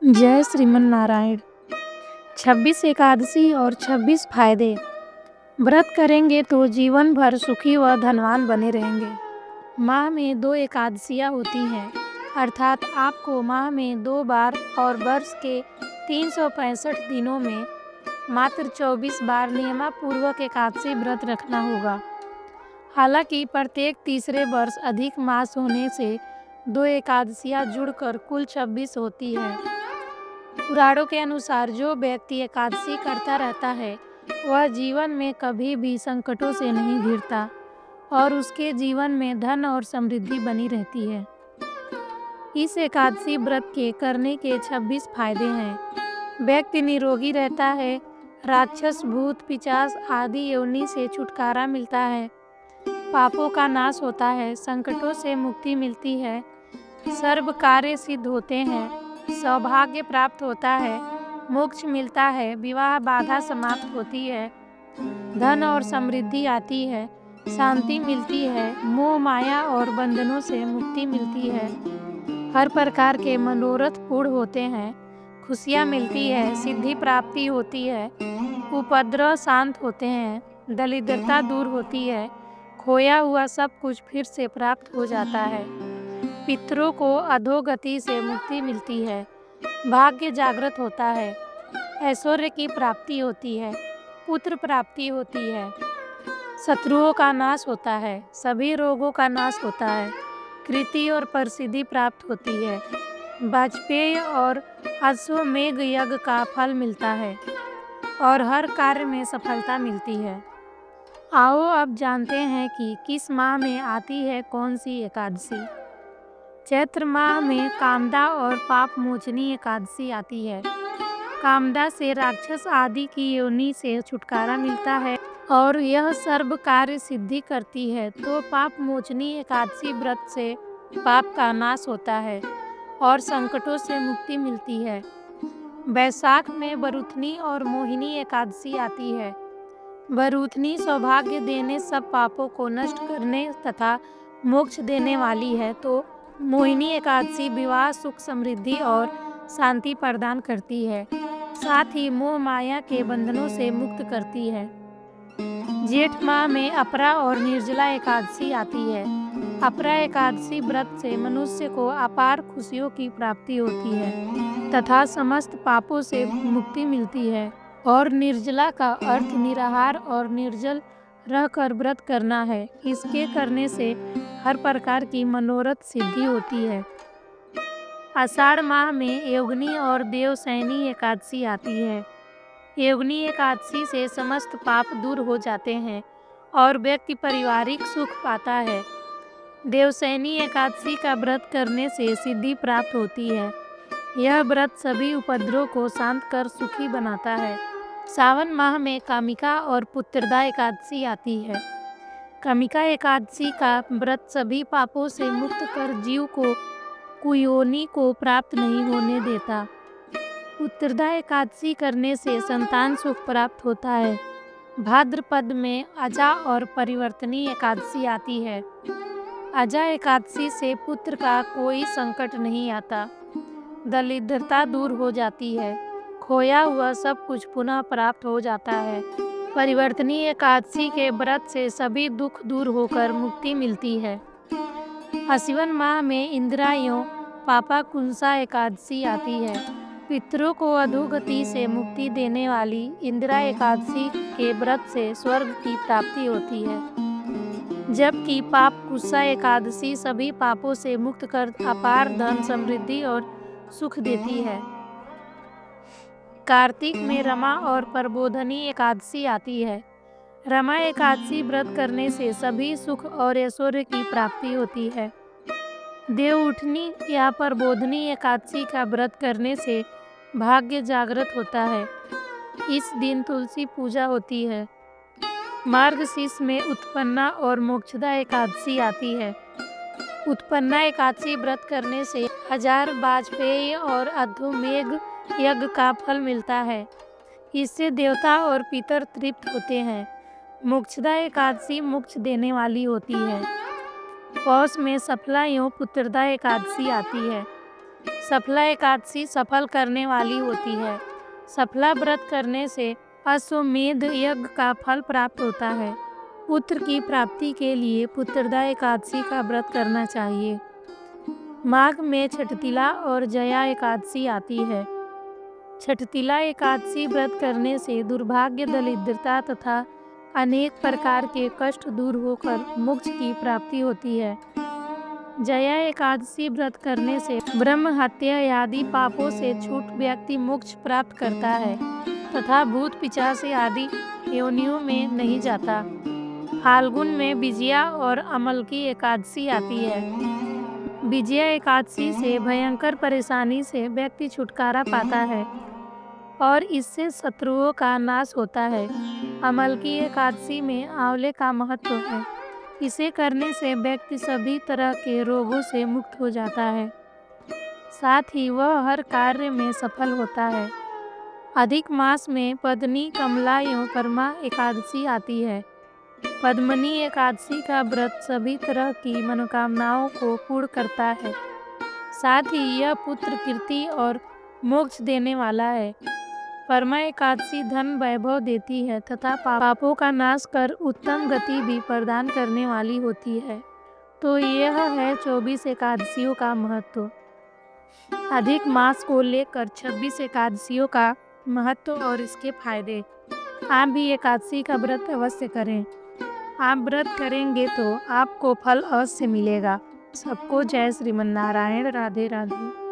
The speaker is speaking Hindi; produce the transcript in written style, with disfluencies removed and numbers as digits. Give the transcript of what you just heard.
जय श्रीमन नारायण। 26 एकादशी और 26 फायदे। व्रत करेंगे तो जीवन भर सुखी व धनवान बने रहेंगे। माह में 2 एकादशियाँ होती हैं, अर्थात आपको माह में 2 बार और वर्ष के 365 दिनों में मात्र 24 बार नियमपूर्वक एकादशी व्रत रखना होगा। हालांकि प्रत्येक तीसरे वर्ष अधिक मास होने से 2 एकादशियाँ जुड़कर कुल 26 होती हैं। पुराणों के अनुसार जो व्यक्ति एकादशी करता रहता है वह जीवन में कभी भी संकटों से नहीं घिरता और उसके जीवन में धन और समृद्धि बनी रहती है। इस एकादशी व्रत के करने के 26 फायदे हैं। व्यक्ति निरोगी रहता है, राक्षस, भूत, पिशाच आदि योनि से छुटकारा मिलता है, पापों का नाश होता है, संकटों से मुक्ति मिलती है, सर्व कार्य सिद्ध होते हैं, सौभाग्य प्राप्त होता है, मोक्ष मिलता है, विवाह बाधा समाप्त होती है, धन और समृद्धि आती है, शांति मिलती है, मोह माया और बंधनों से मुक्ति मिलती है, हर प्रकार के मनोरथ पूर्ण होते हैं, खुशियाँ मिलती है, सिद्धि प्राप्ति होती है, उपद्रव शांत होते हैं, दरिद्रता दूर होती है, खोया हुआ सब कुछ फिर से प्राप्त हो जाता है, पितरों को अधोगति से मुक्ति मिलती है, भाग्य जागृत होता है, ऐश्वर्य की प्राप्ति होती है, पुत्र प्राप्ति होती है, शत्रुओं का नाश होता है, सभी रोगों का नाश होता है, कृति और प्रसिद्धि प्राप्त होती है, वाजपेय और अश्वमेघ यज्ञ का फल मिलता है और हर कार्य में सफलता मिलती है। आओ अब जानते हैं कि किस माह में आती है कौन सी एकादशी। चैत्र माह में कामदा और पाप मोचनी एकादशी आती है। कामदा से राक्षस आदि की योनि से छुटकारा मिलता है और यह सर्व कार्य सिद्धि करती है, तो पाप मोचनी एकादशी व्रत से पाप का नाश होता है और संकटों से मुक्ति मिलती है। वैशाख में बरूथनी और मोहिनी एकादशी आती है। बरूथनी सौभाग्य देने, सब पापों को नष्ट करने तथा मोक्ष देने वाली है, तो मोहिनी एकादशी विवाह, सुख, समृद्धि और शांति प्रदान करती है, साथ ही मोह माया के बंधनों से मुक्त करती है। जेठ माह में अपरा और निर्जला एकादशी आती है। अपरा एकादशी व्रत से मनुष्य को अपार खुशियों की प्राप्ति होती है तथा समस्त पापों से मुक्ति मिलती है। और निर्जला का अर्थ निराहार और निर्जल रहकर व्रत करना है। इसके करने से हर प्रकार की मनोरथ सिद्धि होती है। आषाढ़ माह में योगिनी और देवशयनी एकादशी आती है। योगिनी एकादशी से समस्त पाप दूर हो जाते हैं और व्यक्ति पारिवारिक सुख पाता है। देवशयनी एकादशी का व्रत करने से सिद्धि प्राप्त होती है। यह व्रत सभी उपद्रव को शांत कर सुखी बनाता है। सावन माह में कामिका और पुत्रदा एकादशी आती है। कामिका एकादशी का व्रत सभी पापों से मुक्त कर जीव को कुयोनि को प्राप्त नहीं होने देता। पुत्रदा एकादशी करने से संतान सुख प्राप्त होता है। भाद्रपद में अजा और परिवर्तनी एकादशी आती है। अजा एकादशी से पुत्र का कोई संकट नहीं आता, दरिद्रता दूर हो जाती है, खोया हुआ सब कुछ पुनः प्राप्त हो जाता है। परिवर्तनी एकादशी के व्रत से सभी दुख दूर होकर मुक्ति मिलती है। आश्विन माह में इंद्रायण पापाकुंसा एकादशी आती है। पितरों को अधोगति से मुक्ति देने वाली इंदिरा एकादशी के व्रत से स्वर्ग की प्राप्ति होती है, जबकि पापकुंसा एकादशी सभी पापों से मुक्त कर अपार धन, समृद्धि और सुख देती है। कार्तिक में रमा और प्रबोधनी एकादशी आती है। रमा एकादशी व्रत करने से सभी सुख और ऐश्वर्य की प्राप्ति होती है। देवउठनी या प्रबोधनी एकादशी का व्रत करने से भाग्य जागृत होता है। इस दिन तुलसी पूजा होती है। मार्गशीर्ष में उत्पन्ना और मोक्षदा एकादशी आती है। उत्पन्ना एकादशी व्रत करने से 1000 वाजपेय और अश्वमेघ यज्ञ का फल मिलता है। इससे देवता और पितर तृप्त होते हैं। मोक्षदा एकादशी मोक्ष देने वाली होती है। पौष में सफला एवं पुत्रदा एकादशी आती है। सफला एकादशी सफल करने वाली होती है। सफला व्रत करने से अश्वमेध यज्ञ का फल प्राप्त होता है। पुत्र की प्राप्ति के लिए पुत्रदा एकादशी का व्रत करना चाहिए। माघ में छठतिला और जया एकादशी आती है। छठतिला एकादशी व्रत करने से दुर्भाग्य, दरिद्रता तथा अनेक प्रकार के कष्ट दूर होकर मोक्ष की प्राप्ति होती है। जया एकादशी व्रत करने से ब्रह्म हत्या आदि पापों से छूट व्यक्ति मोक्ष प्राप्त करता है तथा भूत पिशाच आदि योनियों में नहीं जाता। फाल्गुन में विजया और अमलकी एकादशी आती है। विजया एकादशी से भयंकर परेशानी से व्यक्ति छुटकारा पाता है और इससे शत्रुओं का नाश होता है। अमलकी एकादशी में आंवले का महत्व है। इसे करने से व्यक्ति सभी तरह के रोगों से मुक्त हो जाता है, साथ ही वह हर कार्य में सफल होता है। अधिक मास में पद्मनी, कमला एवं परमा एकादशी आती है। पद्मनी एकादशी का व्रत सभी तरह की मनोकामनाओं को पूर्ण करता है, साथ ही यह पुत्र कीर्ति और मोक्ष देने वाला है। परमा एकादशी धन वैभव देती है तथा पापों का नाश कर उत्तम गति भी प्रदान करने वाली होती है। तो यह है 24 एकादशियों का महत्व। अधिक मास को लेकर 26 एकादशियों का महत्व और इसके फायदे। आप भी एकादशी का व्रत अवश्य करें। आप व्रत करेंगे तो आपको फल अवश्य मिलेगा। सबको जय श्रीमन नारायण। राधे राधे।